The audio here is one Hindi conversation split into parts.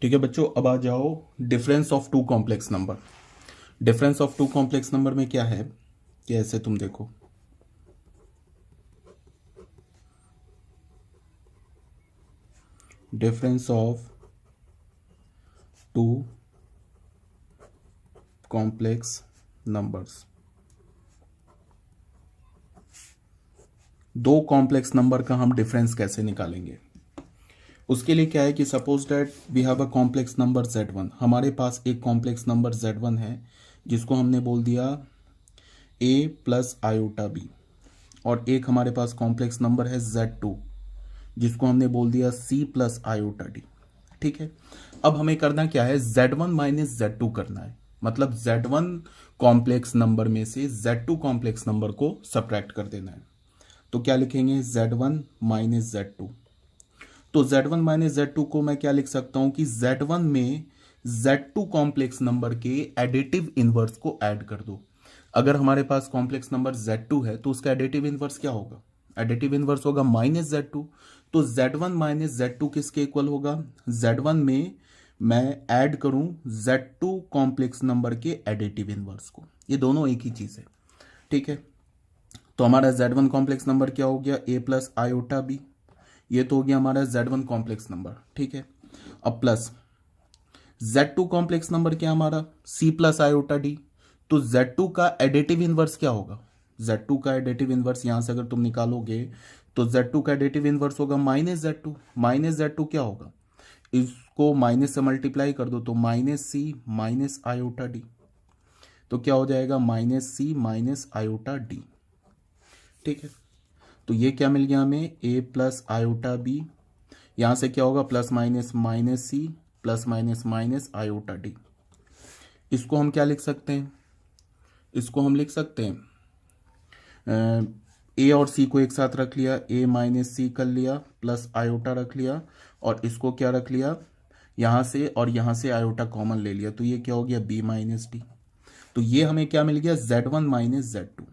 ठीक है बच्चों, अब आ जाओ difference of two complex number. Difference of two complex number में क्या है कि ऐसे तुम देखो, difference of two complex numbers, दो कॉम्प्लेक्स नंबर का हम डिफरेंस कैसे निकालेंगे। उसके लिए क्या है कि suppose that we have a complex number z1। हमारे पास एक कॉम्प्लेक्स नंबर z1 है जिसको हमने बोल दिया a प्लस आयोटा b, और एक हमारे पास कॉम्प्लेक्स नंबर है z2 जिसको हमने बोल दिया c प्लस आयोटा d। ठीक है, अब हमें करना क्या है, z1 माइनस z2 करना है। मतलब z1 कॉम्प्लेक्स नंबर में से z2 कॉम्प्लेक्स नंबर को सब्ट्रैक्ट कर देना है। तो क्या लिखेंगे, z1 माइनस z2। तो z1 माइनस z2 को मैं क्या लिख सकता हूं कि z1 में z2 कॉम्प्लेक्स नंबर के एडिटिव इनवर्स को ऐड कर दो। अगर हमारे पास कॉम्प्लेक्स नंबर z2 है तो उसका एडिटिव इनवर्स क्या होगा, एडिटिव इनवर्स होगा माइनस z2। तो z1 माइनस z2 किसके इक्वल होगा, z1 में मैं ऐड करूं z2 कॉम्प्लेक्स नंबर के एडिटिव इनवर्स को, ये दोनों एक ही चीज है। ठीक है, तो हमारा z1 कॉम्प्लेक्स नंबर क्या हो गया, a प्लस आयोटा बी, ये तो हो गया हमारा z1 कॉम्प्लेक्स नंबर। ठीक है, अब प्लस z2 कॉम्प्लेक्स नंबर क्या हमारा c प्लस आयोटा डी। तो z2 का एडिटिव इनवर्स क्या होगा, z2 का एडिटिव इनवर्स यहां से अगर तुम निकालोगे तो z2 का एडिटिव इनवर्स होगा माइनस z2। माइनस z2 क्या होगा, इसको माइनस से मल्टीप्लाई कर दो तो माइनस सी माइनस आयोटा डी। तो क्या हो जाएगा, माइनस सी माइनस आयोटा डी। ठीक है, तो ये क्या मिल गया हमें, a प्लस आयोटा बी, यहां से क्या होगा plus minus minus C plus minus minus iota D. इसको हम क्या लिख सकते हैं, इसको हम लिख सकते हैं a और c को एक साथ रख लिया, a माइनस सी कर लिया प्लस आयोटा रख लिया, और इसको क्या रख लिया यहां से, और यहां से आयोटा कॉमन ले लिया, तो ये क्या हो गया b माइनस डी। तो ये हमें क्या मिल गया, z1 माइनस z2,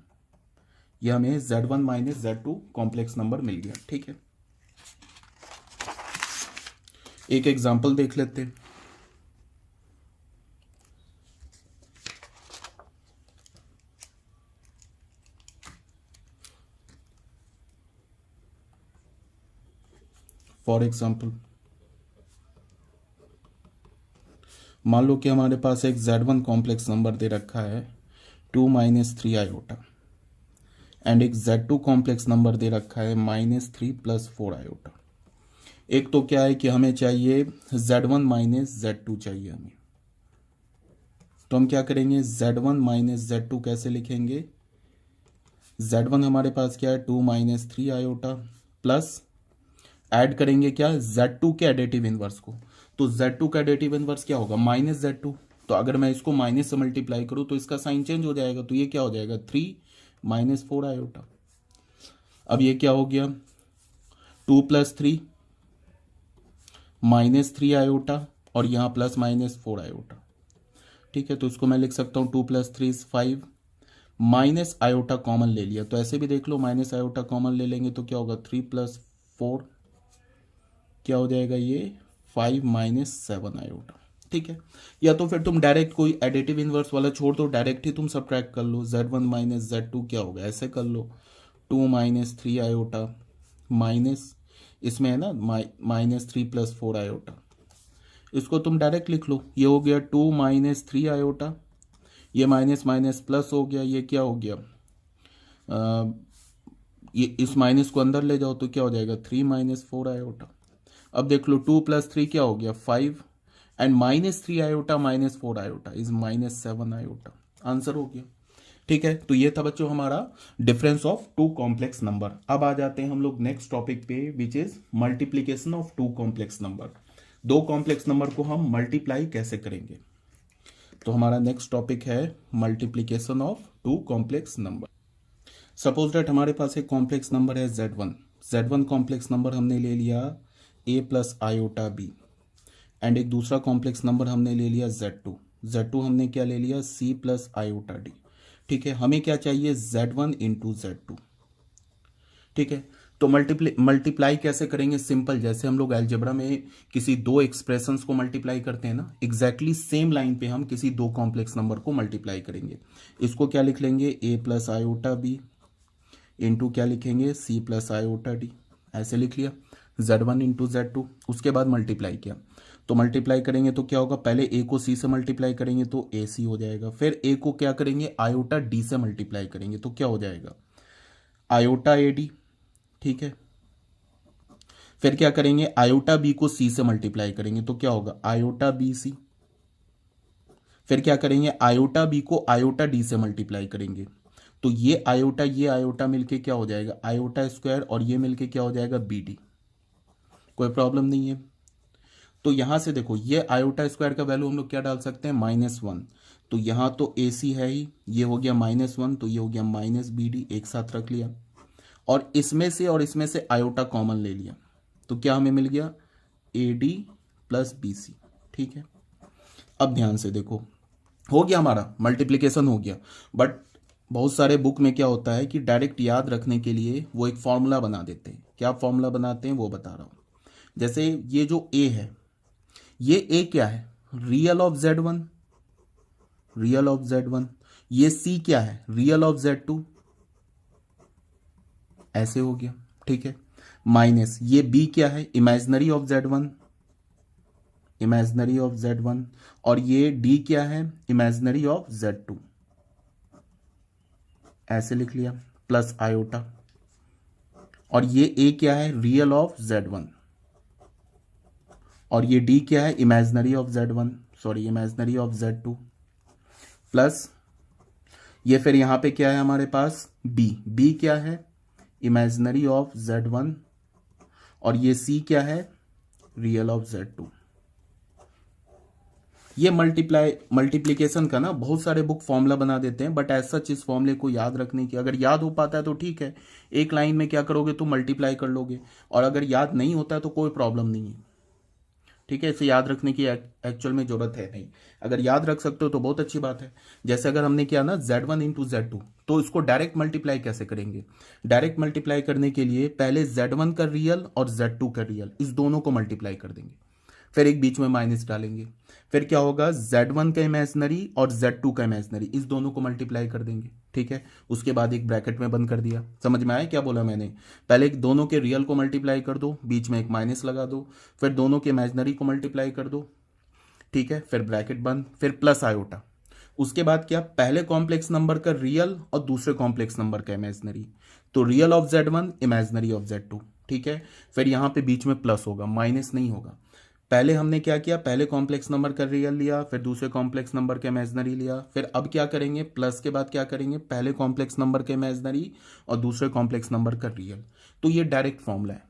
ये हमें z1 minus z2 complex number मिल गया। ठीक है, एक एग्जांपल देख लेते हैं। फॉर एग्जांपल मान लो कि हमारे पास एक z1 कॉम्प्लेक्स नंबर दे रखा है 2 माइनस 3 आयोटा, एंड एक z2 कॉम्प्लेक्स नंबर दे रखा है माइनस 3 प्लस 4 आयोटा। एक तो क्या है कि हमें चाहिए z1 माइनस z2 चाहिए हमें, तो हम क्या करेंगे, z1 माइनस z2 कैसे लिखेंगे, z1 हमारे पास क्या है 2 माइनस 3 आयोटा, प्लस ऐड करेंगे क्या, z2 के एडिटिव इनवर्स को। तो z2 का एडिटिव इनवर्स क्या होगा, माइनस z2। तो अगर मैं इसको माइनस से मल्टीप्लाई करूं तो इसका साइन चेंज हो जाएगा, तो ये क्या हो जाएगा 3 माइनस 4 आयोटा। अब ये क्या हो गया 2 प्लस 3 माइनस 3 आयोटा, और यहां प्लस माइनस 4 आयोटा। ठीक है, तो इसको मैं लिख सकता हूं 2 plus 3 is 5, minus iota common ले लिया, तो ऐसे भी देख लो माइनस आयोटा कॉमन ले लेंगे तो क्या होगा 3 प्लस 4 क्या हो जाएगा, ये 5 माइनस 7 आयोटा। ठीक है, या तो फिर तुम डायरेक्ट कोई एडिटिव इनवर्स वाला छोड़ दो, डायरेक्ट ही तुम सब्ट्रैक्ट कर लो, z1 माइनस z2 क्या होगा, ऐसे कर लो 2 माइनस 3 आयोटा माइनस, इसमें है ना माइनस 3 प्लस 4 आयोटा, इसको तुम डायरेक्ट लिख लो, ये हो गया 2 माइनस 3 आयोटा, ये माइनस माइनस प्लस हो गया, ये क्या हो गया ये इस माइनस को अंदर ले जाओ तो क्या हो जाएगा 3 माइनस 4 आयोटा। अब देख लो 2 प्लस 3 क्या हो गया 5, and minus 3 iota minus 4 iota is minus 7 iota, answer हो गया। ठीक है, तो ये था बच्चों हमारा difference of two complex number. अब आ जाते हैं हम लोग नेक्स्ट टॉपिक पे, which is multiplication of two complex number. दो कॉम्प्लेक्स नंबर को हम मल्टीप्लाई कैसे करेंगे, तो हमारा नेक्स्ट टॉपिक है multiplication of two complex number. Suppose that हमारे पास एक कॉम्प्लेक्स नंबर है z1 कॉम्प्लेक्स नंबर हमने ले लिया a plus iota B, and एक दूसरा कॉम्प्लेक्स नंबर हमने ले लिया z2 हमने क्या ले लिया c प्लस आयोटा डी। ठीक है, हमें क्या चाहिए z1 इंटू z2। ठीक है, तो मल्टीप्लाई कैसे करेंगे? सिंपल, जैसे हम लोग अलजेब्रा में किसी दो एक्सप्रेशंस को मल्टीप्लाई करते हैं ना, एग्जैक्टली सेम लाइन पे हम किसी दो कॉम्प्लेक्स नंबर को मल्टीप्लाई करेंगे। इसको क्या लिख लेंगे? a plus iota B into क्या लिखेंगे? c प्लस आयोटा डी, ऐसे लिख लिया। z1 इंटू Z2, उसके बाद मल्टीप्लाई किया, तो मल्टीप्लाई करेंगे तो क्या होगा? पहले a को c से मल्टीप्लाई करेंगे तो ac हो जाएगा, फिर a को क्या करेंगे? आयोटा d से मल्टीप्लाई करेंगे तो क्या हो जाएगा? आयोटा ad, ठीक है। फिर क्या करेंगे? आयोटा बी को सी से मल्टीप्लाई करेंगे तो क्या होगा? Iota B C. फिर क्या करेंगे? आयोटा बी को आयोटा डी से मल्टीप्लाई करेंगे तो ये आयोटा मिलके क्या हो जाएगा? आयोटा स्क्वायर, और ये मिलके क्या हो जाएगा? B D. कोई प्रॉब्लम नहीं है। तो यहां से देखो, ये आयोटा स्क्वायर का वैल्यू हम लोग क्या डाल सकते हैं? -1। तो यहां तो ए सी है ही, ये हो गया -1, तो ये हो गया -BD, एक साथ रख लिया, और इसमें से और इसमें से आयोटा कॉमन ले लिया, तो क्या हमें मिल गया? AD प्लस BC, ठीक है। अब ध्यान से देखो, हो गया हमारा मल्टीप्लिकेशन हो गया, बट बहुत सारे बुक में क्या होता है कि डायरेक्ट याद रखने के लिए वो एक फॉर्मूला बना देते हैं। क्या फॉर्मूला बनाते हैं वो बता रहा हूं। जैसे ये जो A है, ये A क्या है? Real of Z1, real of Z1। ये C क्या है? रियल ऑफ Z2, ऐसे हो गया, ठीक है। माइनस ये B क्या है? Imaginary of Z1, imaginary of Z1, और ये D क्या है? इमेजिनरी ऑफ Z2, ऐसे लिख लिया, प्लस आयोटा, और ये A क्या है? रियल ऑफ Z1, और ये D क्या है? Imaginary of Z1, sorry imaginary of Z2, plus ये फिर यहां पे क्या है हमारे पास? B क्या है? इमेजिनरी ऑफ Z1, और ये C क्या है? Real of Z2। ये मल्टीप्लिकेशन का ना बहुत सारे बुक फॉर्मूला बना देते हैं, बट ऐसा इस फॉर्मूले को याद रखने की, अगर याद हो पाता है तो ठीक है, एक लाइन में क्या करोगे? तो मल्टीप्लाई कर लोगे, और अगर याद नहीं होता है तो कोई प्रॉब्लम नहीं है, ठीक है। इसे याद रखने की एक्चुअल में जरूरत है नहीं। अगर याद रख सकते हो तो बहुत अच्छी बात है। जैसे अगर हमने किया ना Z1 इंटू Z2, तो इसको डायरेक्ट मल्टीप्लाई कैसे करेंगे? डायरेक्ट मल्टीप्लाई करने के लिए पहले Z1 का रियल और Z2 का रियल, इस दोनों को मल्टीप्लाई कर देंगे, फिर एक बीच में माइनस डालेंगे, फिर क्या होगा? Z1 का इमेजिनरी और Z2 का इमेजिनरी, इस दोनों को मल्टीप्लाई कर देंगे, ठीक है। उसके बाद एक ब्रैकेट में बंद कर दिया। समझ में आया क्या बोला मैंने? पहले दोनों के रियल को मल्टीप्लाई कर दो, बीच में एक माइनस लगा दो, फिर दोनों के इमेजिनरी को मल्टीप्लाई कर दो, ठीक है, फिर ब्रैकेट बंद, फिर प्लस आयोटा। उसके बाद क्या? पहले कॉम्प्लेक्स नंबर का रियल और दूसरे कॉम्प्लेक्स नंबर का इमेजिनरी, तो real of Z1 imaginary of Z2, ठीक है। फिर यहां पे बीच में प्लस होगा, माइनस नहीं होगा। पहले हमने क्या किया? पहले कॉम्प्लेक्स नंबर का रियल लिया, फिर दूसरे कॉम्प्लेक्स नंबर का इमेजिनरी लिया, फिर अब क्या करेंगे? प्लस के बाद क्या करेंगे? पहले कॉम्प्लेक्स नंबर का इमेजिनरी और दूसरे कॉम्प्लेक्स नंबर का रियल। तो ये डायरेक्ट फॉर्मूला है।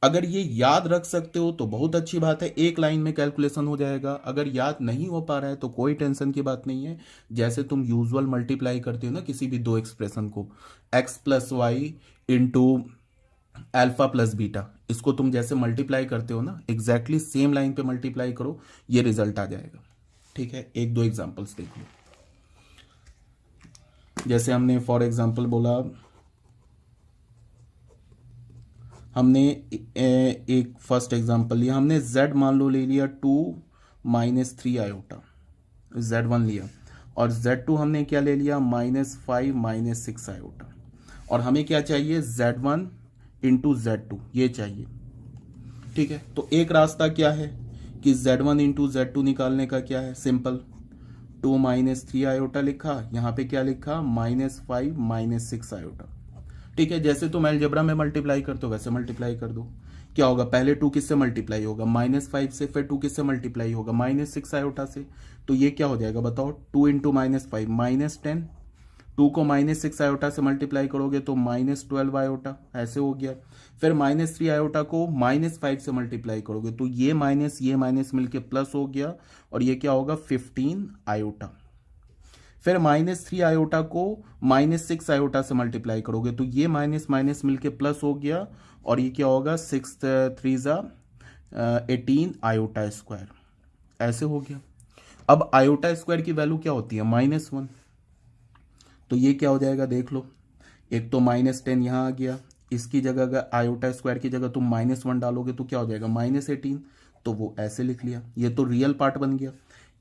अगर ये याद रख सकते हो तो बहुत अच्छी बात है, एक लाइन में कैलकुलेशन हो जाएगा। अगर याद नहीं हो पा रहा है तो कोई टेंशन की बात नहीं है। जैसे तुम यूजुअल मल्टीप्लाई करते हो ना किसी भी दो एक्सप्रेशन को, x plus Y into alpha plus beta, इसको तुम जैसे मल्टीप्लाई करते हो ना, एग्जैक्टली सेम लाइन पे मल्टीप्लाई करो, ये रिजल्ट आ जाएगा, ठीक है। एक दो एग्जांपल्स देख लो। जैसे हमने फॉर एग्जांपल बोला, हमने एक फर्स्ट एग्जांपल लिया, हमने z मान लो ले लिया 2 - 3 आयोटा, z1 लिया, और z2 हमने क्या ले लिया? -5 - 6 आयोटा, और हमें क्या चाहिए? z1 इंटू Z2, ये चाहिए, ठीक है। तो एक रास्ता क्या है कि Z1 इंटू Z2 निकालने का क्या है? सिंपल, 2 - 3 आयोटा लिखा, यहाँ पे क्या लिखा? -5 - 6 आयोटा, ठीक है। जैसे तुम अलजेब्रा में मल्टीप्लाई करते हो वैसे मल्टीप्लाई कर दो। क्या होगा? पहले 2 किससे मल्टीप्लाई होगा? -5 से, फिर 2 किससे मल्टीप्लाई होगा? -6 आयोटा से। तो ये क्या हो जाएगा बताओ? 2 इंटू -5 -10, 2 को -6 आयोटा से मल्टीप्लाई करोगे तो -12 आयोटा, ऐसे हो गया। फिर -3 आयोटा को -5 से मल्टीप्लाई करोगे तो ये माइनस मिलके प्लस हो गया, और ये क्या होगा? 15 आयोटा। फिर -3 आयोटा को -6 आयोटा से मल्टीप्लाई करोगे तो ये माइनस मिलके प्लस हो गया, और ये क्या होगा? 6 3 18 आयोटा स्क्वायर, ऐसे हो गया। अब आयोटा स्क्वायर की वैल्यू क्या होती है? -1। तो ये क्या हो जाएगा? देख लो, एक तो -10 यहां आ गया, इसकी जगह अगर आयोटा स्क्वायर की जगह तुम -1 डालोगे तो क्या हो जाएगा -18, तो वो ऐसे लिख लिया, ये तो रियल पार्ट बन गया।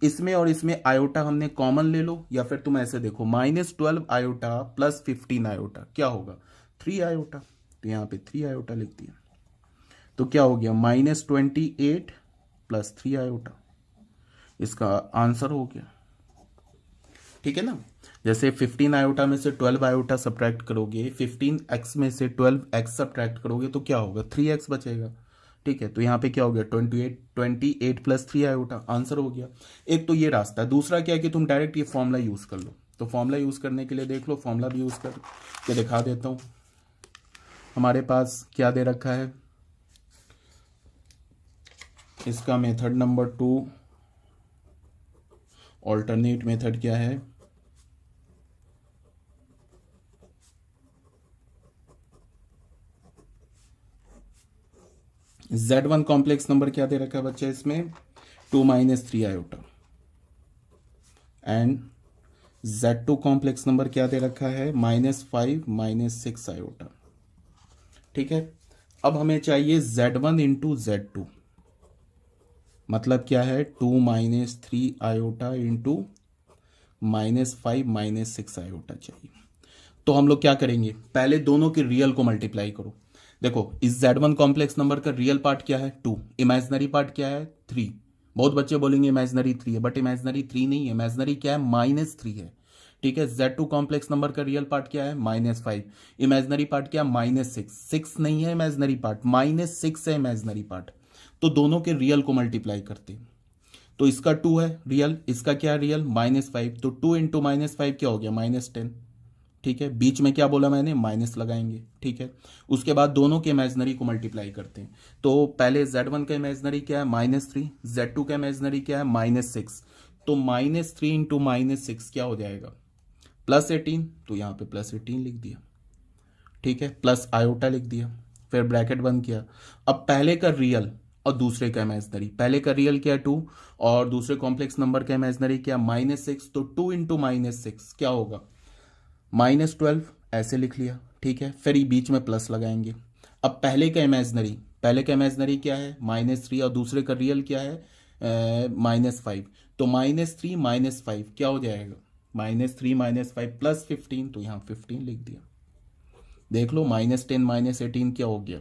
इसमें और इसमें आयोटा हमने कॉमन ले लो, या फिर तुम ऐसे देखो -12 आयोटा प्लस 15 आयोटा क्या होगा 3 आयोटा, तो यहाँ पे 3 आयोटा लिख दिया, तो क्या हो गया -28 प्लस 3 आयोटा, इसका आंसर हो गया। ठीक है ना, जैसे 15 आयोटा में से 12 आयोटा सब्ट्रैक्ट करोगे, 15x में से 12x सब्ट्रैक्ट करोगे तो क्या होगा 3x बचेगा। ठीक है, तो यहाँ पे क्या हो गया 28 प्लस 3 आयोटा, आंसर हो गया। एक तो ये रास्ता है, दूसरा क्या है कि तुम डायरेक्ट ये फॉर्मूला यूज कर लो। तो फॉर्मूला यूज करने के लिए देख लो, फॉर्मूला भी यूज कर के दिखा देता हूँ। हमारे पास क्या दे रखा है, इसका मेथड नंबर 2, ऑल्टरनेट मेथड क्या है, Z1 कॉम्प्लेक्स नंबर क्या दे रखा है बच्चे इसमें 2 - 3 iota, and Z2 complex number क्या दे रखा है -5 - 6 आयोटा। ठीक है, अब हमें चाहिए Z1 इंटू Z2, मतलब क्या है 2 - 3 आयोटा इंटू -5 - 6 आयोटा चाहिए। तो हम लोग क्या करेंगे, पहले दोनों के रियल को मल्टीप्लाई करो। देखो इस Z1 कॉम्प्लेक्स नंबर का रियल पार्ट क्या है 2, इमेजिनरी पार्ट क्या है 3। बहुत बच्चे बोलेंगे इमेजिनरी 3 है, बट इमेजिनरी 3 नहीं है, इमेजिनरी क्या है -3 है। ठीक है, Z2 कॉम्प्लेक्स नंबर का रियल पार्ट क्या है -5, इमेजिनरी पार्ट क्या है -6 नहीं है इमेजिनरी पार्ट, -6 है इमेजिनरी पार्ट। तो दोनों के रियल को मल्टीप्लाई करते हैं, तो इसका 2 है रियल, इसका क्या है रियल -5, तो 2 इंटू -5 क्या हो गया -10। ठीक है, बीच में क्या बोला मैंने माइनस लगाएंगे। ठीक है, उसके बाद दोनों के इमेजिनरी को मल्टीप्लाई करते हैं। तो पहले Z1 का इमेजिनरी क्या है -3, Z2 का इमेजिनरी क्या है -6, तो -3 इंटू -6 क्या हो जाएगा +18, तो यहाँ पे +18 लिख दिया। ठीक है, प्लस आयोटा लिख दिया, फिर ब्रैकेट बंद किया। अब पहले का रियल और दूसरे का इमेजिनरी, पहले का रियल क्या है 2 और दूसरे कॉम्प्लेक्स नंबर का इमेजिनरी क्या -6, तो 2 इंटू -6 क्या होगा -12, ऐसे लिख लिया। ठीक है, फिर ये बीच में प्लस लगाएंगे। अब पहले का इमेजिनरी क्या है -3 और दूसरे का रियल क्या है -5, तो -3 - 5 क्या हो जाएगा -3 - 5 प्लस 15, तो यहाँ 15 लिख दिया। देख लो -10 - 18 क्या हो गया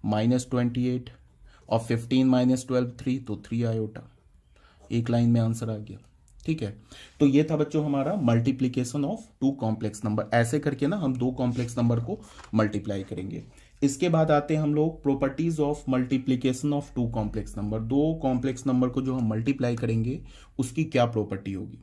-28, और 15 - 12 3, तो 3 आयोटा, एक लाइन में आंसर आ गया। ठीक है, तो ये था बच्चों हमारा मल्टीप्लीकेशन ऑफ 2 कॉम्प्लेक्स नंबर। ऐसे करके ना हम 2 कॉम्प्लेक्स नंबर को मल्टीप्लाई करेंगे। इसके बाद आते हैं हम लोग properties of multiplication of 2 complex number. 2 complex number को जो हम मल्टीप्लाई करेंगे उसकी क्या प्रॉपर्टी होगी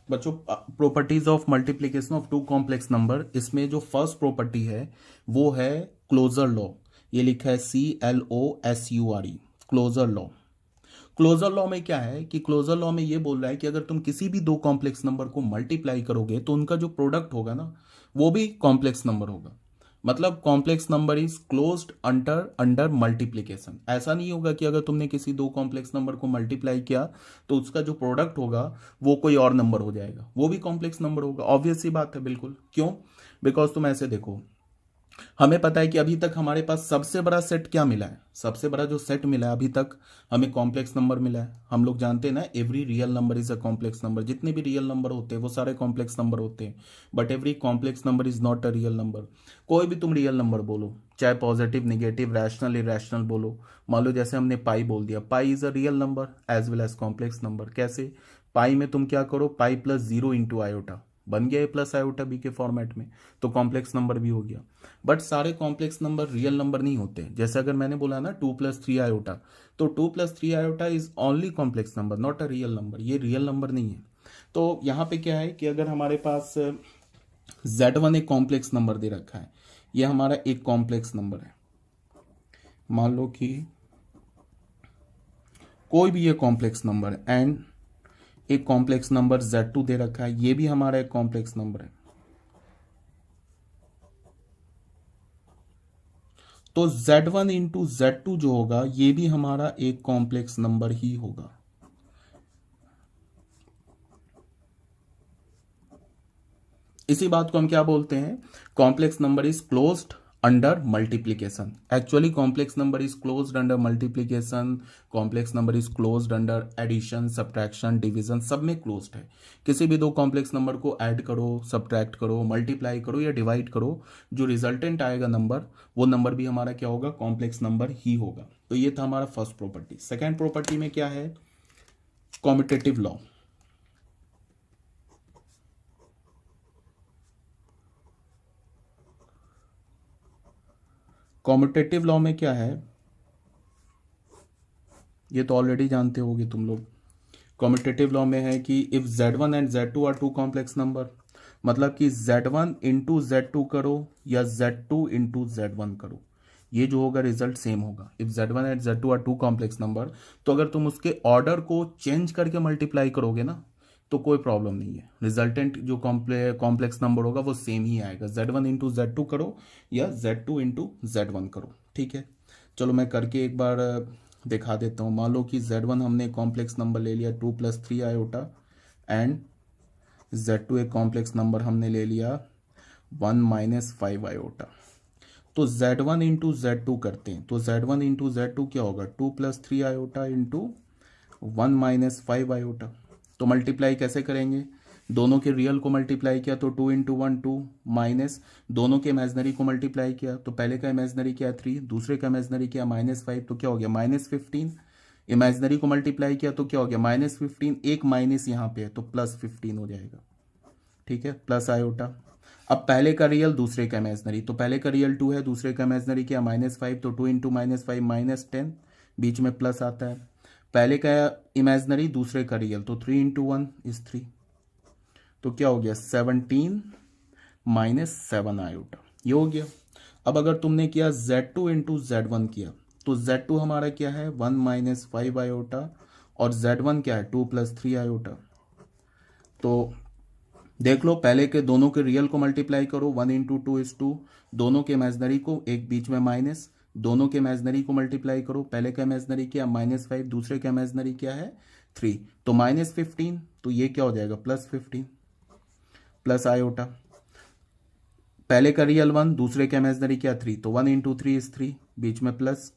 बच्चों। Properties of multiplication of 2 complex number, इसमें जो फर्स्ट प्रॉपर्टी है वो है क्लोजर लॉ। ये लिखा है CLOSURE, closure law. Closure law में क्या है कि क्लोजर लॉ में ये बोल रहा है कि अगर तुम किसी भी 2 कॉम्प्लेक्स नंबर को मल्टीप्लाई करोगे तो उनका जो प्रोडक्ट होगा ना वो भी कॉम्प्लेक्स नंबर होगा। मतलब complex number is closed under multiplication. ऐसा नहीं होगा कि अगर तुमने किसी 2 कॉम्प्लेक्स नंबर को मल्टीप्लाई किया तो उसका जो प्रोडक्ट होगा वो कोई और नंबर हो जाएगा, वो भी कॉम्प्लेक्स नंबर होगा। ऑब्वियस सी बात है, बिल्कुल। क्यों? बिकॉज तुम ऐसे देखो, हमें पता है कि अभी तक हमारे पास सबसे बड़ा सेट क्या मिला है, सबसे बड़ा जो सेट मिला है अभी तक हमें कॉम्प्लेक्स नंबर मिला है। हम लोग जानते हैं ना every real number is a complex number. जितने भी रियल नंबर होते हैं वो सारे कॉम्प्लेक्स नंबर होते हैं, but every complex number is not a real number. कोई भी तुम रियल नंबर बोलो, चाहे पॉजिटिव निगेटिव रैशनल इरेशनल बोलो। मान लो जैसे हमने पाई बोल दिया, pi is a real number as well as complex number. कैसे? पाई में तुम क्या करो, पाई प्लस 0 इंटू आयोटा, बन गया ए प्लस आयोटा बी के फॉर्मेट में, तो कॉम्प्लेक्स नंबर भी हो गया। बट सारे कॉम्प्लेक्स नंबर रियल नंबर नहीं होते। जैसे अगर मैंने बोला ना 2 + 3 आयोटा, तो 2 + 3 iota is only complex number, not a real number. ये रियल नंबर नहीं है। तो यहाँ पे क्या है कि अगर हमारे पास Z1 एक कॉम्प्लेक्स नंबर दे रखा है, ये हमारा एक कॉम्प्लेक्स नंबर है। मान लो कि कोई भी ये कॉम्प्लेक्स नंबर एंड एक कॉम्प्लेक्स नंबर Z2 दे रखा है, ये भी हमारा एक कॉम्प्लेक्स नंबर है। तो Z1 इंटू Z2 जो होगा ये भी हमारा एक कॉम्प्लेक्स नंबर ही होगा। इसी बात को हम क्या बोलते हैं, complex number is closed under multiplication. Actually complex number is closed under multiplication, complex number is closed under addition, subtraction, division, सब में क्लोज्ड है। किसी भी दो कॉम्प्लेक्स नंबर को ऐड करो, सब्ट्रैक्ट करो, मल्टीप्लाई करो या डिवाइड करो, जो रिजल्टेंट आएगा नंबर, वो नंबर भी हमारा क्या होगा, कॉम्प्लेक्स नंबर ही होगा। तो ये था हमारा फर्स्ट प्रॉपर्टी। सेकेंड प्रॉपर्टी में क्या है, कॉम्यूटेटिव लॉ। कॉम्यूटेटिव लॉ में क्या है, ये तो ऑलरेडी जानते होगे तुम लोग। कॉम्यूटेटिव लॉ में है कि if z1 and z2 are two complex number, मतलब कि z1 इंटू z2 करो या z2 इंटू z1 करो, ये जो होगा रिजल्ट सेम होगा। If z1 and z2 are two complex number, तो अगर तुम उसके ऑर्डर को चेंज करके मल्टीप्लाई करोगे ना, तो कोई प्रॉब्लम नहीं है, रिजल्टेंट जो कॉम्प्लेक्स नंबर होगा वो सेम ही आएगा। z1 इंटू z2 करो या z2 इंटू z1 करो, ठीक है। चलो मैं करके एक बार दिखा देता हूँ। मान लो कि z1 हमने कॉम्प्लेक्स नंबर ले लिया 2 + 3 आयोटा, एंड z2 एक कॉम्प्लेक्स नंबर हमने ले लिया 1 - 5 आयोटा। तो z1 इंटू z2 करते हैं, तो z1 इंटू z2 क्या होगा, 2 + 3 आयोटा इंटू 1 - 5 आयोटा। तो मल्टीप्लाई कैसे करेंगे, दोनों के रियल को मल्टीप्लाई किया तो 2 इंटू 1 2, माइनस दोनों के इमेजनरी को मल्टीप्लाई किया तो पहले का इमेजनरी किया 3, दूसरे का इमेजनरी किया -5, तो क्या हो गया -15। इमेजनरी को मल्टीप्लाई किया तो क्या हो गया -15, एक माइनस यहाँ पे है तो +15 हो जाएगा, ठीक है, प्लस आयोटा। अब पहले का रियल दूसरे का इमेजनरी, तो पहले का रियल 2 है, दूसरे का इमेजनरी किया -5, तो 2 इंटू -5 -10, बीच में प्लस आता है। पहले का इमेजनरी दूसरे का रियल, तो 3 इंटू 1 इज 3, तो क्या हो गया 17 - 7 आयोटा, ये हो गया। अब अगर तुमने किया z2 इंटू z1 किया, तो z2 हमारा क्या है 1 - 5 आयोटा, और z1 क्या है 2 + 3 आयोटा। तो देख लो, पहले के दोनों के रियल को मल्टीप्लाई करो, 1 इंटू 2 इज 2, दोनों के इमेजनरी को, एक बीच में माइनस, दोनों के इमेजनरी को मल्टीप्लाई करो, पहले का इमेजनरी क्या -5, दूसरे का इमेजनरी क्या है 3, तो -15, तो ये क्या हो जाएगा +15 प्लस आयोटा। पहले का रियल 1, दूसरे का इमेजनरी क्या 3, तो 1 इंटू 3 इज 3, बीच में प्लस।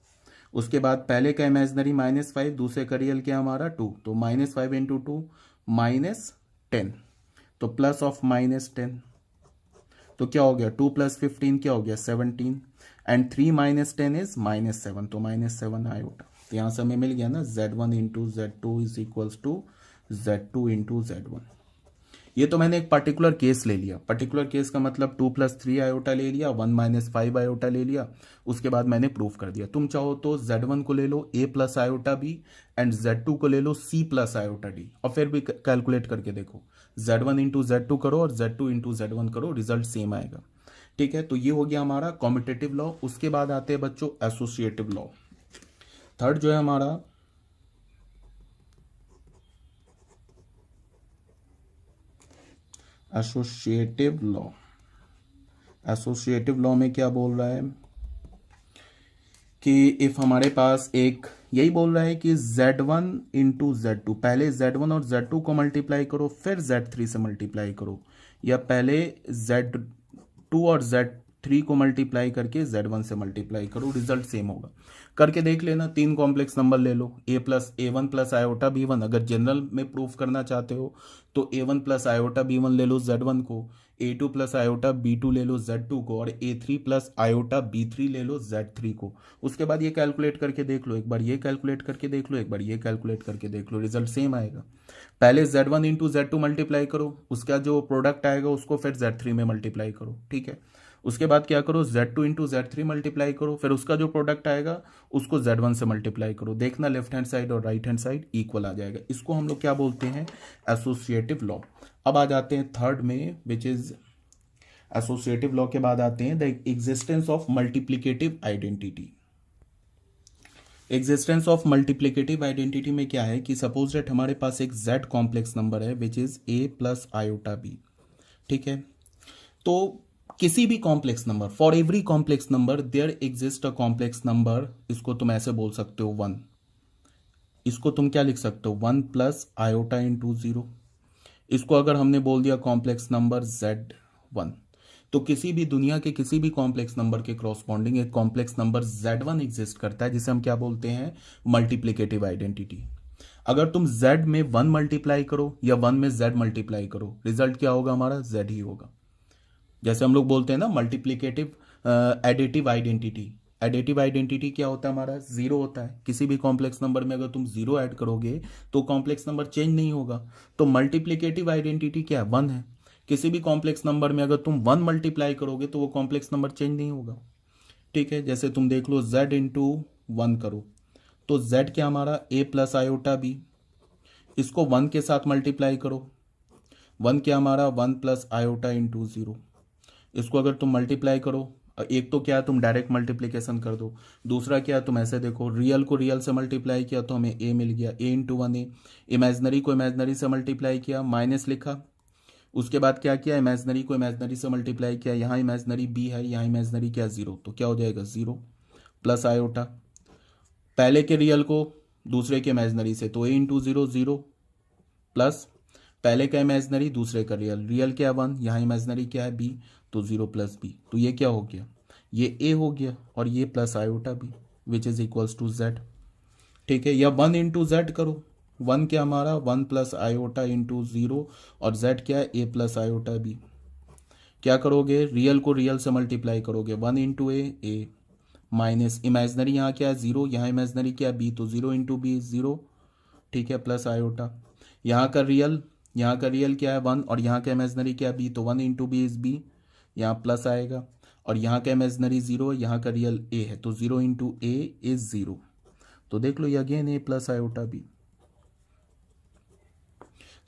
उसके बाद पहले का इमेजनरी -5, दूसरे का रियल क्या हमारा 2, तो -5 इंटू 2 -10, तो प्लस ऑफ -10, तो क्या हो गया 2 + 15 क्या हो गया 17, एंड 3 - 10 इज -7, तो -7 आयोटा। तो यहाँ से हमें मिल गया ना z1 into z2 is equals to z2 into z1। ये तो मैंने एक पर्टिकुलर केस ले लिया, पर्टिकुलर केस का मतलब 2 + 3 आयोटा ले लिया, 1 - 5 आयोटा ले लिया, उसके बाद मैंने प्रूफ कर दिया। तुम चाहो तो z1 को ले लो a + iota b, and z2 को ले लो c + आयोटा d, और फिर भी कैलकुलेट करके देखो, z1 इंटू z2 करो और z2 इंटू z1 करो, रिजल्ट सेम आएगा, ठीक है। तो ये हो गया हमारा कॉम्यूटेटिव लॉ। उसके बाद आते हैं बच्चों एसोसिएटिव लॉ। थर्ड जो है हमारा एसोसिएटिव लॉ। एसोसिएटिव लॉ में क्या बोल रहा है कि इफ हमारे पास एक, यही बोल रहा है कि z1 इंटू z2, पहले z1 और z2 को मल्टीप्लाई करो फिर z3 से मल्टीप्लाई करो, या पहले z2 और z3 को मल्टीप्लाई करके z1 से मल्टीप्लाई करो, रिजल्ट सेम होगा। करके देख लेना, तीन कॉम्प्लेक्स नंबर ले लो, a1 + आयोटा b1, अगर जनरल में प्रूफ करना चाहते हो तो a1 + आयोटा b1 ले लो z1 को, a2 + आयोटा b2 ले लो z2 को, और a3 + आयोटा b3 ले लो z3 को। उसके बाद ये कैलकुलेट करके देख लो, एक बार ये कैलकुलेट करके देख लो, एक बार ये कैलकुलेट करके देख लो, रिजल्ट सेम आएगा। पहले z1 इंटू z2 मल्टीप्लाई करो, उसका जो प्रोडक्ट आएगा उसको फिर z3 में मल्टीप्लाई करो, ठीक है। उसके बाद क्या करो, z2 इंटू z3 मल्टीप्लाई करो, फिर उसका जो प्रोडक्ट आएगा उसको z1 से मल्टीप्लाई करो, देखना लेफ्ट हैंड साइड और राइट हैंड साइड इक्वल आ जाएगा। इसको हम लोग क्या बोलते हैं, एसोसिएटिव लॉ। अब आ जाते हैं थर्ड में, विच इज एसोसिएटिव लॉ के बाद आते हैं the existence of multiplicative identity. Existence of multiplicative identity में क्या है कि सपोज दैट हमारे पास एक z कॉम्प्लेक्स नंबर है which is a + iota b, ठीक है। तो किसी भी complex number, for every complex number there exist a complex number, इसको तुम ऐसे बोल सकते हो 1, इसको तुम क्या लिख सकते हो 1 + आयोटा इंटू 0। इसको अगर हमने बोल दिया कॉम्प्लेक्स नंबर z1, तो किसी भी दुनिया के किसी भी कॉम्प्लेक्स नंबर के क्रॉसपॉन्डिंग एक कॉम्प्लेक्स नंबर Z1 एग्जिस्ट करता है, जिसे हम क्या बोलते हैं, मल्टीप्लिकेटिव आइडेंटिटी। अगर तुम Z में 1 मल्टीप्लाई करो या 1 में Z मल्टीप्लाई करो, रिजल्ट क्या होगा, हमारा Z ही होगा। जैसे हम लोग बोलते हैं ना multiplicative additive identity. Additive identity क्या होता है, हमारा जीरो होता है। किसी भी कॉम्प्लेक्स नंबर में अगर तुम जीरो ऐड करोगे तो कॉम्प्लेक्स नंबर चेंज नहीं होगा। तो मल्टीप्लिकेटिव आइडेंटिटी क्या है, 1 है। किसी भी कॉम्प्लेक्स नंबर में अगर तुम 1 मल्टीप्लाई करोगे तो वो कॉम्प्लेक्स नंबर चेंज नहीं होगा। ठीक है, जैसे तुम देख लो Z इंटू 1 करो तो Z क्या हमारा a प्लस आयोटा बी, इसको 1 के साथ मल्टीप्लाई करो, 1 क्या हमारा 1 प्लस आयोटा इंटू 0। इसको अगर तुम मल्टीप्लाई करो, एक तो क्या है तुम डायरेक्ट मल्टीप्लिकेशन कर दो, दूसरा क्या है तुम ऐसे देखो, रियल को रियल से मल्टीप्लाई किया तो हमें a मिल गया, a इंटू 1a। इमेजनरी को इमेजनरी से मल्टीप्लाई किया, माइनस लिखा। उसके बाद क्या किया, इमेजनरी को इमेजनरी से मल्टीप्लाई किया, यहाँ इमेजनरी b है, यहाँ इमेजनरी क्या 0, तो क्या हो जाएगा 0 प्लस आयोटा। पहले के रियल को दूसरे के इमेजनरी से, तो a इंटू 0 0 प्लस पहले का इमेजनरी दूसरे का रियल, रियल क्या है 1, यहाँ इमेजनरी क्या है b, तो 0 प्लस b, तो ये क्या हो गया, ये a हो गया और ये plus iota b which is equals to z। ठीक है, या 1 इंटू जेड करो, 1 क्या हमारा 1 प्लस आयोटा इंटू 0 और z क्या है a प्लस आयोटा b। क्या करोगे, रियल को रियल से मल्टीप्लाई करोगे, 1 इंटू a माइनस इमेजनरी यहाँ क्या है 0, यहाँ इमेजनरी क्या है b, तो 0 इंटू बी 0। ठीक है, प्लस आयोटा, यहाँ का रियल क्या है 1 और यहाँ का इमेजनरी क्या है b, तो 1 इंटू बी इज b, यहाँ प्लस आएगा, और यहाँ का इमेजनरी 0, यहाँ का रियल a है, तो 0 इंटू a इज 0। तो देख लो ये again a plus iota b,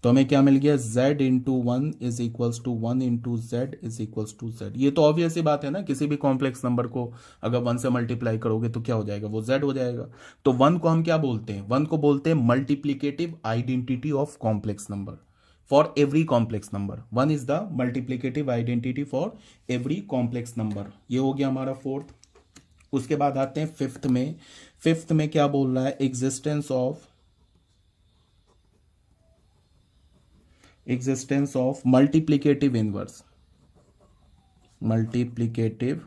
तो हमें क्या मिल गया, z into 1 is equals to 1 into Z is equals to z। ये तो ऑब्वियस ही बात है ना, किसी भी कॉम्प्लेक्स नंबर को अगर 1 से मल्टीप्लाई करोगे तो क्या हो जाएगा, वो z हो जाएगा। तो 1 को हम क्या बोलते हैं, 1 को बोलते हैं multiplicative identity of complex number for every complex number. 1 is the multiplicative identity for every complex number. ये हो गया हमारा फोर्थ। उसके बाद आते हैं फिफ्थ में। फिफ्थ में क्या बोल रहा है, existence of multiplicative inverse. Multiplicative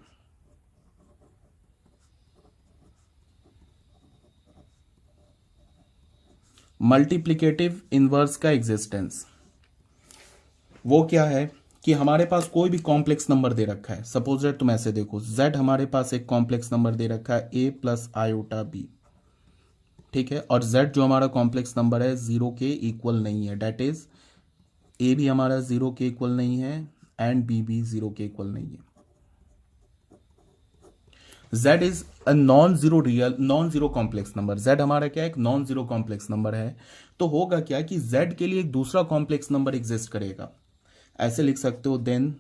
inverse का एग्जिस्टेंस वो क्या है कि हमारे पास कोई भी कॉम्प्लेक्स नंबर दे रखा है। सपोज दैट तुम ऐसे देखो, z हमारे पास एक कॉम्प्लेक्स नंबर दे रखा है a प्लस आयोटा b। ठीक है, और z जो हमारा कॉम्प्लेक्स नंबर है 0 के इक्वल नहीं है, डेट इज a भी हमारा 0 के इक्वल नहीं है एंड b भी 0 के इक्वल नहीं है। z is a non zero complex number. z हमारा क्या है, एक नॉन जीरो कॉम्प्लेक्स नंबर है। तो होगा क्या कि z के लिए एक दूसरा कॉम्प्लेक्स नंबर एग्जिस्ट करेगा। ऐसे लिख सकते हो, then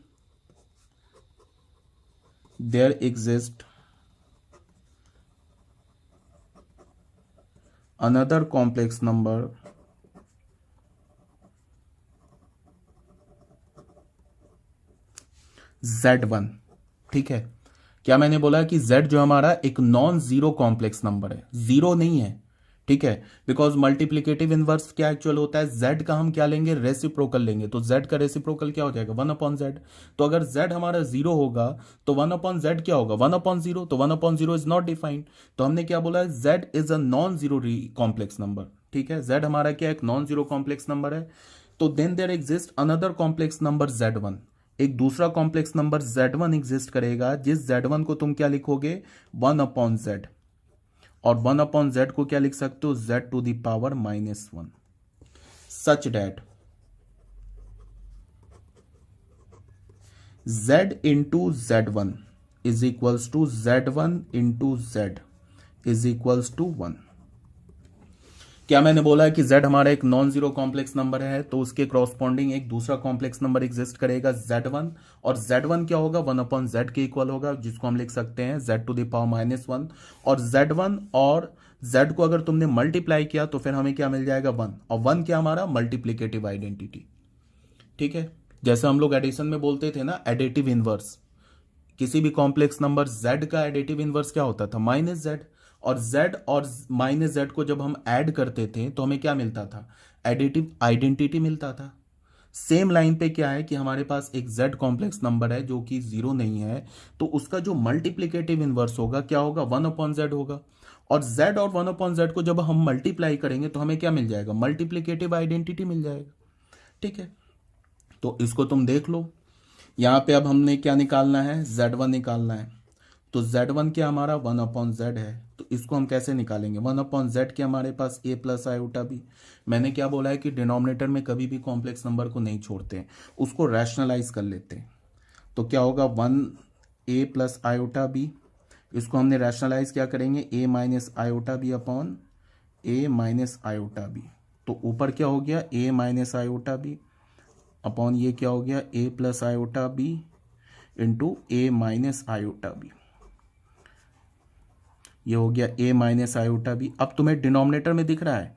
there exist another complex number z1। ठीक है, क्या मैंने बोला कि z जो हमारा एक नॉन जीरो कॉम्प्लेक्स नंबर है, जीरो नहीं है। ठीक है, बिकॉज मल्टीप्लिकेटिव इनवर्स क्या एक्चुअल होता है, z का हम क्या लेंगे, रेसिप्रोकल लेंगे। तो z का रेसिप्रोकल क्या हो जाएगा, 1 अपॉन z। तो अगर z हमारा जीरो होगा तो 1 अपॉन z क्या होगा, 1 अपॉन जीरो। तो 1 upon zero is not defined. तो हमने क्या बोला है, z is a non zero complex number. ठीक है, z हमारा क्या एक नॉन जीरो कॉम्प्लेक्स नंबर है। तो then there exist another complex number z1। एक दूसरा कॉम्प्लेक्स नंबर z1 एग्जिस्ट करेगा, जिस z1 को तुम क्या लिखोगे, 1 अपॉन z। और 1 अपॉन z को क्या लिख सकते हो, z to the power -1, such that z into z1 is equals to z1 into z is equals to 1। क्या मैंने बोला है कि z हमारा एक नॉन जीरो कॉम्प्लेक्स नंबर है, तो उसके क्रॉसपॉन्डिंग एक दूसरा कॉम्प्लेक्स नंबर एग्जिस्ट करेगा z1, और z1 क्या होगा, 1 अपॉन z के इक्वल होगा, जिसको हम लिख सकते हैं z टू द पावर -1। और z1 और z को अगर तुमने मल्टीप्लाई किया तो फिर हमें क्या मिल जाएगा, 1। और 1 क्या हमारा मल्टीप्लिकेटिव आइडेंटिटी। ठीक है, जैसे हम लोग एडिशन में बोलते थे ना, एडिटिव इनवर्स। किसी भी कॉम्प्लेक्स नंबर z का एडिटिव इनवर्स क्या होता था, -z। और z और -z को जब हम ऐड करते थे तो हमें क्या मिलता था, एडिटिव आइडेंटिटी मिलता था। सेम लाइन पे क्या है कि हमारे पास एक z कॉम्प्लेक्स नंबर है जो कि जीरो नहीं है, तो उसका जो मल्टीप्लिकेटिव इनवर्स होगा क्या होगा, 1/z होगा। और z और 1/z को जब हम मल्टीप्लाई करेंगे तो हमें क्या मिल जाएगा, मल्टीप्लिकेटिव आइडेंटिटी मिल जाएगा। ठीक है, तो इसको तुम देख लो। यहाँ पे अब हमने क्या निकालना है, z1 निकालना है। तो z1 क्या हमारा 1/z है, तो इसको हम कैसे निकालेंगे, 1/z के हमारे पास a प्लस आयोटा बी। मैंने क्या बोला है कि डिनोमिनेटर में कभी भी कॉम्प्लेक्स नंबर को नहीं छोड़ते हैं, उसको रैशनलाइज कर लेते हैं। तो क्या होगा 1a प्लस आयोटा बी, इसको हमने रैशनलाइज क्या करेंगे, a minus iota B upon a minus iota B. तो ऊपर क्या हो गया, a minus iota B upon ये क्या हो गया, a plus iota B into a minus iota B. ये हो गया a माइनस आयोटा बी। अब तुम्हें डिनोमिनेटर में दिख रहा है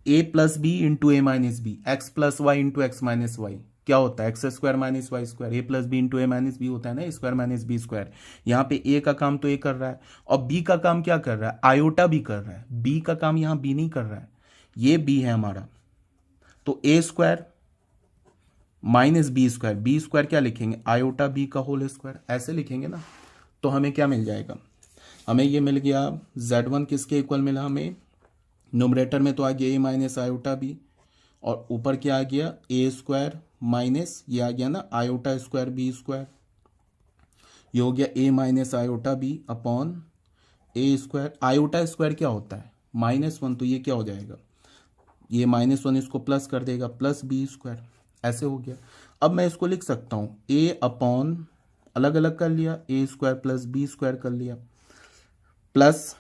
a plus B into A minus B, X plus Y into X minus Y क्या होता है, X square minus Y square, A plus B into A minus B होता है ना, स्क्वायर माइनस बी स्क्वायर। यहाँ पे ए का काम तो ए कर रहा है और बी का काम क्या कर रहा है, आयोटा बी कर रहा है। बी का काम यहाँ बी नहीं कर रहा है, ये बी है हमारा। तो ए स्क्वायर माइनस बी स्क्वायर क्या लिखेंगे, आयोटा बी का होल स्क्वायर, ऐसे लिखेंगे ना। तो हमें क्या मिल जाएगा, हमें ये मिल गया z1 किसके इक्वल मिला हमें, न्यूमरेटर में तो आ गया ए माइनस आयोटा बी और ऊपर क्या आ गया ए स्क्वायर माइनस ये आ गया ना आयोटा स्क्वायर बी स्क्वायर। ये हो गया ए minus iota B upon A square. Iota square क्या होता है, -1, तो ये क्या हो जाएगा, ये -1 इसको प्लस कर देगा, प्लस बी स्क्वायर, ऐसे हो गया। अब मैं इसको लिख सकता हूँ ए अपॉन अलग अलग कर लिया, A square plus B square कर लिया, plus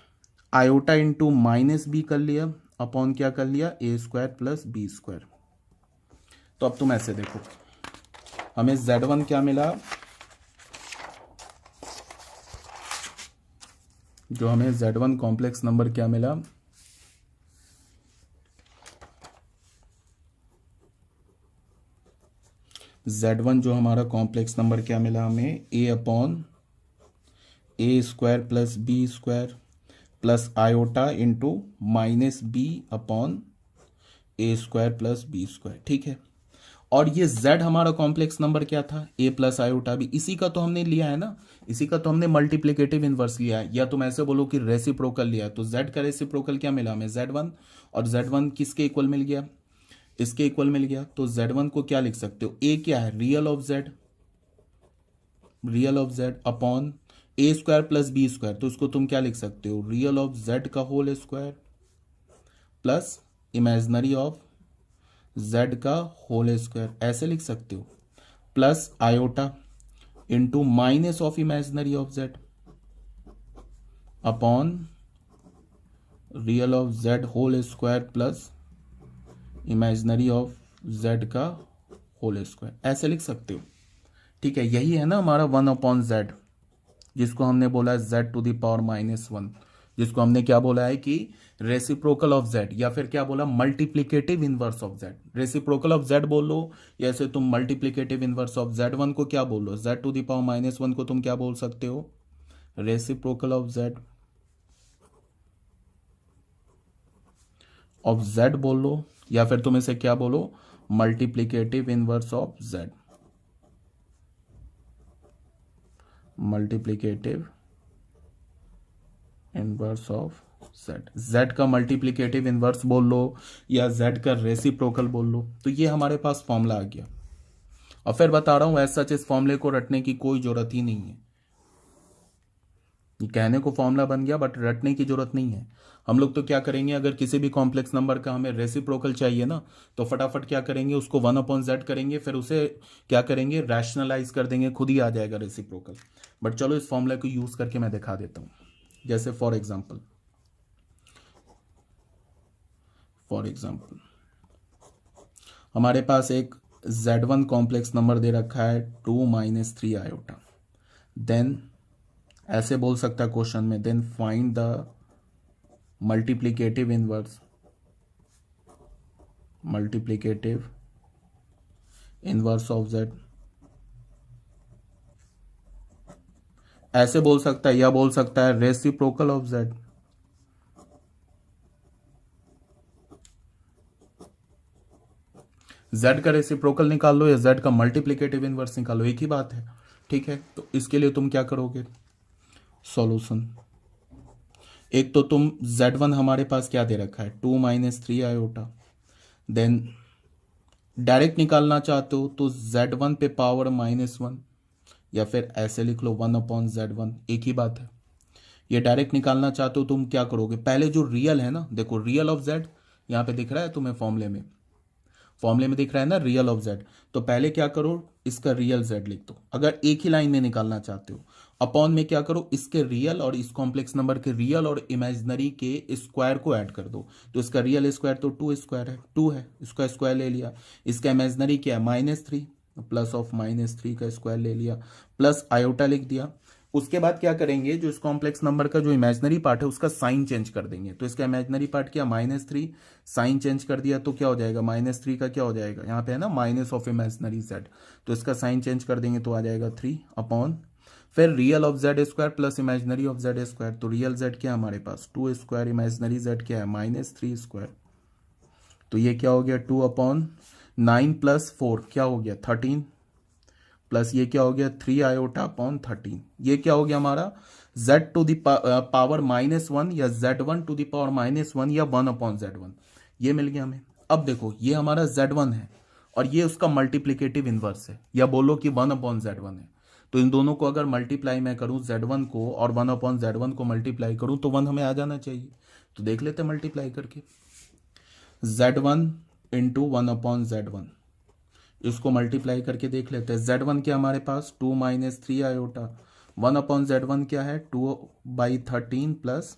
iota into minus B कर लिया अपॉन क्या कर लिया, A square plus B square. तो अब तुम ऐसे देखो, हमें z1 क्या मिला, जो हमें z1 कॉम्प्लेक्स नंबर क्या मिला, z1 जो हमारा कॉम्प्लेक्स नंबर क्या मिला हमें, a upon A square plus B square plus iota into minus B upon A square plus B square. ठीक है, और ये z हमारा कॉम्प्लेक्स नंबर क्या था, a प्लस आयोटा बी, इसी का तो हमने लिया है ना, इसी का तो हमने मल्टीप्लिकेटिव इनवर्स लिया है, या तुम ऐसे बोलो कि रेसिप्रोकल लिया है। तो z का रेसिप्रोकल क्या मिला हमें, z1, और z1 किसके इक्वल मिल गया, इसके इक्वल मिल गया। तो z1 को क्या लिख सकते हो, a क्या है, real of z upon A square plus B square, तो इसको तुम क्या लिख सकते हो, रियल ऑफ z का whole square plus imaginary of z का होल स्क्वायर, ऐसे लिख सकते हो, plus iota into minus of imaginary of z upon real of z whole square plus imaginary of z का होल स्क्वायर, ऐसे लिख सकते हो। ठीक है, यही है ना हमारा 1/z, जिसको हमने बोला है z टू द पावर -1, जिसको हमने क्या बोला है कि रेसिप्रोकल ऑफ z, या फिर क्या बोला, multiplicative inverse of z। Reciprocal of z बोल लो, या ऐसे तुम मल्टीप्लिकेटिव इनवर्स ऑफ z1 को क्या बोल लो, z टू द पावर -1 को तुम क्या बोल सकते हो, रेसिप्रोकल ऑफ z बोल लो, या फिर तुम इसे क्या बोलो, multiplicative inverse of z, multiplicative inverse of z का मल्टीप्लिकेटिव इनवर्स बोल लो या z का रेसिप्रोकल बोल लो। तो ये हमारे पास फॉर्मूला आ गया। और फिर बता रहा हूं ऐसा इस फॉर्मूले को रटने की कोई जरूरत ही नहीं है, कहने को फॉर्मूला बन गया बट रटने की जरूरत नहीं है। हम लोग तो क्या करेंगे, अगर किसी भी कॉम्प्लेक्स नंबर का हमें रेसिप्रोकल चाहिए ना, तो फटाफट क्या करेंगे, उसको 1/z करेंगे, फिर उसे क्या करेंगे, रैशनलाइज कर देंगे, खुद ही आ जाएगा रेसिप्रोकल। बट चलो इस फॉर्मूला को यूज करके मैं दिखा देता हूं। जैसे फॉर एग्जाम्पल हमारे पास एक z1 कॉम्प्लेक्स नंबर दे रखा है 2 - 3 आयोटा, देन ऐसे बोल सकता है क्वेश्चन में, then find the multiplicative inverse of z। ऐसे बोल सकता है, या बोल सकता है रेसिप्रोकल ऑफ z। z का रेसिप्रोकल निकाल लो या z का मल्टीप्लिकेटिव इनवर्स निकालो, एक ही बात है। ठीक है, तो इसके लिए तुम क्या करोगे, सॉल्यूशन। एक तो तुम z1 हमारे पास क्या दे रखा है 2 - 3 आयोटा, देन डायरेक्ट निकालना चाहते हो तो z1 पे पावर -1 या फिर ऐसे लिख लो 1/z1, एक ही बात है। ये डायरेक्ट निकालना चाहते हो तुम क्या करोगे, पहले जो रियल है ना, देखो रियल ऑफ z यहाँ पे दिख रहा है तुम्हें, फॉर्मूले में दिख रहा है ना रियल ऑफ z, तो पहले क्या करो इसका रियल z लिख दो, अगर एक ही लाइन में निकालना चाहते हो। अपॉन में क्या करो, इसके रियल और इस कॉम्प्लेक्स नंबर के रियल और इमेजिनरी के स्क्वायर को ऐड कर दो, तो इसका रियल स्क्वायर तो 2 स्क्वायर है, 2 है, इसका स्क्वायर ले लिया। इसका इमेजिनरी क्या है -3, प्लस ऑफ -3 का स्क्वायर ले लिया, प्लस आयोटा लिख दिया। उसके बाद क्या करेंगे, जो इस कॉम्प्लेक्स नंबर का जो इमेजिनरी पार्ट है उसका साइन चेंज कर देंगे, तो इसका इमेजिनरी पार्ट क्या -3, साइन चेंज कर दिया तो क्या हो जाएगा -3 का क्या हो जाएगा, यहाँ पे है ना माइनस ऑफ इमेजिनरी z, तो इसका साइन चेंज कर देंगे तो आ जाएगा 3 अपॉन, फिर real of z square plus imaginary of z square, तो रियल z क्या है हमारे पास 2 स्क्वायर, इमेजिनरी z क्या है -3 स्क्वायर, तो ये क्या हो गया 2 अपॉन 9 + 4 क्या हो गया 13, प्लस ये क्या हो गया 3 आयोटा अपॉन 13, ये क्या हो गया हमारा z टू द पावर -1 या z1 टू द पावर -1 या 1/z1, ये मिल गया हमें। अब देखो ये हमारा z1 है और ये उसका मल्टीप्लिकेटिव इनवर्स है, या बोलो कि 1/z1 है, तो इन दोनों को अगर मल्टीप्लाई मैं करूं z1 को और 1/z1 को मल्टीप्लाई करूं तो 1 हमें आ जाना चाहिए, तो देख लेते हैं मल्टीप्लाई करके, z1 × 1/z1, इसको मल्टीप्लाई करके देख लेते हैं। z1 क्या हमारे पास 2 - 3 आयोटा, 1/z1 क्या है 2/13 प्लस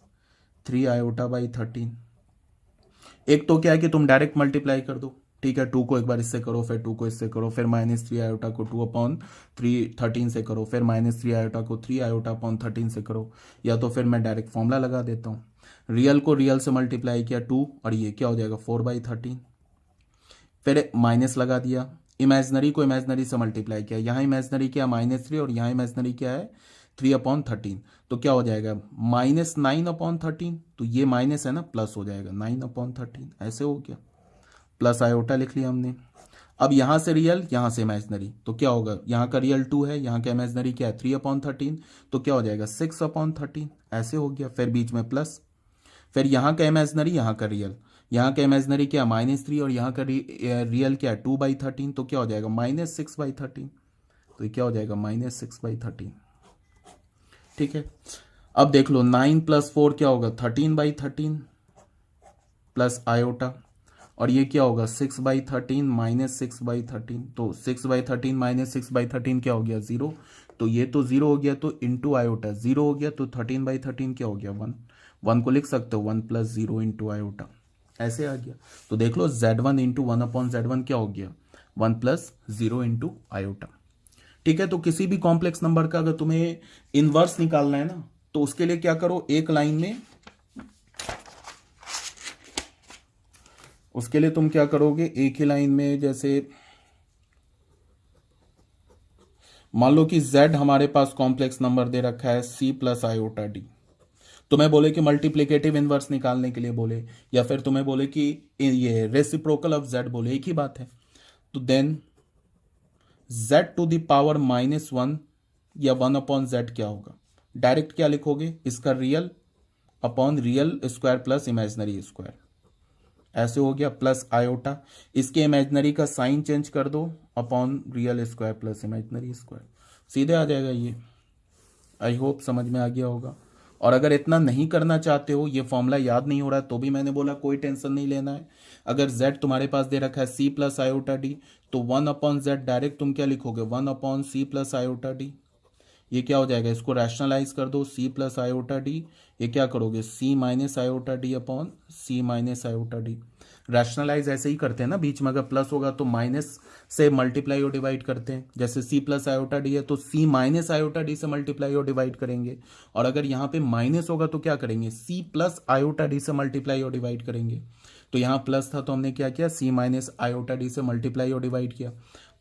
3 आयोटा बाई 13। एक तो क्या है कि तुम डायरेक्ट मल्टीप्लाई कर दो, ठीक है, 2 को एक बार इससे करो, फिर 2 को इससे करो, फिर -3 आयोटा को 2/13 से करो, फिर -3 आयोटा को 3 आयोटा अपॉन 13 से करो, या तो फिर मैं डायरेक्ट फॉर्मूला लगा देता हूँ, रियल को रियल से मल्टीप्लाई किया 2 और ये क्या हो जाएगा 4/13, फिर माइनस लगा दिया, इमेजनरी को इमेजनरी से मल्टीप्लाई किया, यहाँ इमेजनरी क्या -3 और यहाँ इमेजनरी क्या है 3/13, तो क्या हो जाएगा -9/13, तो ये माइनस है ना प्लस हो जाएगा 9/13, ऐसे हो गया, प्लस आयोटा लिख लिया हमने। अब यहाँ से रियल यहाँ से इमेजनरी, तो क्या होगा, यहाँ का रियल 2 है, यहाँ का इमेजनरी क्या है 3/13, तो क्या हो जाएगा 6/13, ऐसे हो गया, फिर बीच में प्लस, फिर यहाँ का इमेजनरी यहाँ का रियल, यहाँ का इमेजनरी क्या -3 और यहाँ का रियल क्या है 2/13, तो क्या हो जाएगा -6/13, तो ये क्या हो जाएगा -6/13। ठीक है, अब देख लो 9 + 4 क्या होगा 13/13 प्लस आयोटा, और ये क्या होगा 6/13 - 6/13, तो 6/13 - 6/13 क्या हो गया 0, तो ये तो 0 हो गया, तो इंटू आयोटा 0 हो गया, तो 13/13 क्या हो गया 1 को लिख सकते हो 1 + 0 इंटू आयोटा, ऐसे आ गया। तो देख लो z1 × 1/z1 क्या हो गया 1 + 0 इंटू आयोटा। ठीक है, तो किसी भी कॉम्प्लेक्स नंबर का अगर तुम्हें इनवर्स निकालना है ना, तो उसके लिए क्या करो, एक लाइन में, उसके लिए तुम क्या करोगे एक ही लाइन में, जैसे मान लो कि z हमारे पास कॉम्प्लेक्स नंबर दे रखा है c + आयोटा d, तुम्हें बोले कि मल्टीप्लिकेटिव इनवर्स निकालने के लिए बोले, या फिर तुम्हें बोले कि ये रेसिप्रोकल ऑफ z बोले, एक ही बात है, तो then z to the power -1 या 1/z क्या होगा, डायरेक्ट क्या लिखोगे, इसका real upon real square plus imaginary square, ऐसे हो गया, प्लस आयोटा, इसके इमेजिनरी का साइन चेंज कर दो upon real square plus imaginary square, सीधे आ जाएगा ये। आई होप समझ में आ गया होगा। और अगर इतना नहीं करना चाहते हो, ये फॉर्मूला याद नहीं हो रहा है, तो भी मैंने बोला कोई टेंशन नहीं लेना है। अगर z तुम्हारे पास दे रखा है c + आयोटा d, तो 1/z डायरेक्ट तुम क्या लिखोगे 1/c + आयोटा d, ये क्या हो जाएगा, इसको रैशनलाइज कर दो c + आयोटा d, ये क्या करोगे c - iota d upon c - iota d, rationalise ऐसे ही करते हैं ना, बीच में अगर प्लस होगा तो माइनस से मल्टीप्लाई और डिवाइड करते हैं, जैसे c + आयोटा d है तो c - आयोटा d से मल्टीप्लाई और डिवाइड करेंगे, और अगर यहाँ पे माइनस होगा तो क्या करेंगे c + आयोटा d से मल्टीप्लाई और डिवाइड करेंगे। तो यहाँ प्लस था तो हमने क्या किया c - आयोटा d से मल्टीप्लाई और डिवाइड किया,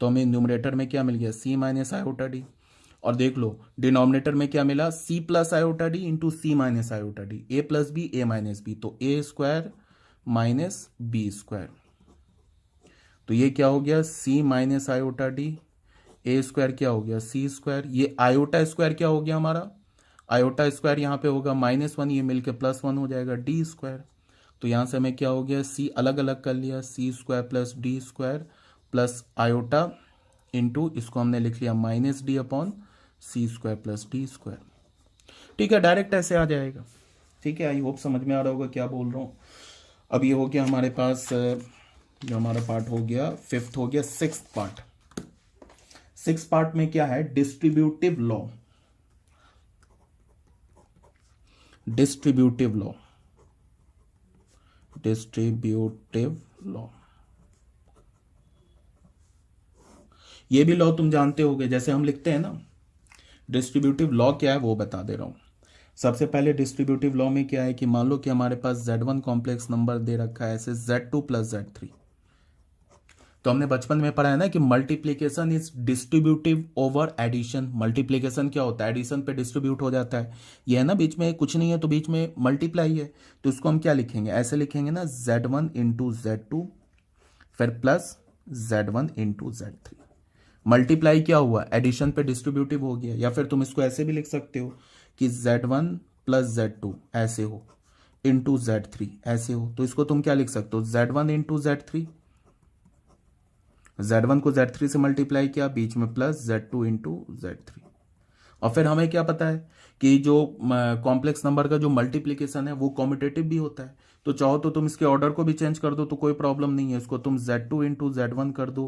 तो हमें न्यूमरेटर में क्या मिल गया c - आयोटा d, और देख लो डिनोमिनेटर में क्या मिला c + iota d into c - iota d, a + b a - b, तो a² - b², तो ये क्या हो गया c माइनस आयोटा डी, ए स्क्वायर क्या हो गया c स्क्वायर, ये आयोटा स्क्वायर क्या हो गया हमारा, आयोटा स्क्वायर यहाँ पे होगा -1, ये मिलके +1 हो जाएगा डी स्क्वायर। तो यहाँ से हमें क्या हो गया c अलग अलग कर लिया, c square plus D square plus iota into इसको हमने लिख लिया -d अपॉन सी स्क्वायर प्लस डी स्क्वायर। ठीक है, डायरेक्ट ऐसे आ जाएगा। ठीक है, आई होप समझ में आ रहा होगा क्या बोल रहा हूँ। अब ये हो गया हमारे पास जो हमारा पार्ट हो गया, फिफ्थ हो गया सिक्स्थ पार्ट। सिक्स्थ पार्ट में क्या है, distributive law. Distributive law, distributive law, ये भी लॉ तुम जानते होगे, जैसे हम लिखते हैं ना। डिस्ट्रीब्यूटिव लॉ क्या है वो बता दे रहा हूं। सबसे पहले डिस्ट्रीब्यूटिव लॉ में क्या है कि मान लो कि हमारे पास Z1 कॉम्प्लेक्स नंबर दे रखा है ऐसे Z2 प्लस Z3। तो हमने बचपन में पढ़ा है ना कि multiplication is distributive over addition. Multiplication क्या होता है, एडिशन पे डिस्ट्रीब्यूट हो जाता है। ये है ना, बीच में कुछ नहीं है तो बीच में मल्टीप्लाई है, तो इसको हम क्या लिखेंगे, ऐसे लिखेंगे ना, Z1 इंटू Z2 फिर plus Z1 into Z3। Multiply क्या हुआ, एडिशन पे डिस्ट्रीब्यूटिव हो गया। या फिर तुम इसको ऐसे भी लिख सकते हो कि Z1 प्लस Z2 ऐसे हो इंटू Z3 ऐसे हो। तो इसको तुम क्या लिख सकते हो, Z1 इंटू Z3, Z1 को Z3 से मल्टीप्लाई किया, बीच में प्लस Z2 इंटू Z3। और फिर हमें क्या पता है कि जो कॉम्प्लेक्स नंबर का जो मल्टीप्लीकेशन है वो कॉम्यूटेटिव भी होता है। तो चाहो तो तुम इसके ऑर्डर को भी चेंज कर दो तो कोई प्रॉब्लम नहीं है। इसको तुम Z2 इंटू Z1 कर दो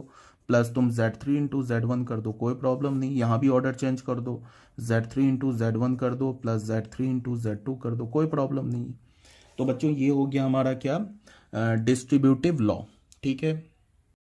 प्लस तुम Z3 इंटू Z1 कर दो, कोई प्रॉब्लम नहीं। यहाँ भी ऑर्डर चेंज कर दो, Z3 इंटू Z1 कर दो प्लस Z3 इंटू Z2 कर दो, कोई प्रॉब्लम नहीं। तो बच्चों ये हो गया हमारा क्या, डिस्ट्रीब्यूटिव लॉ। ठीक है,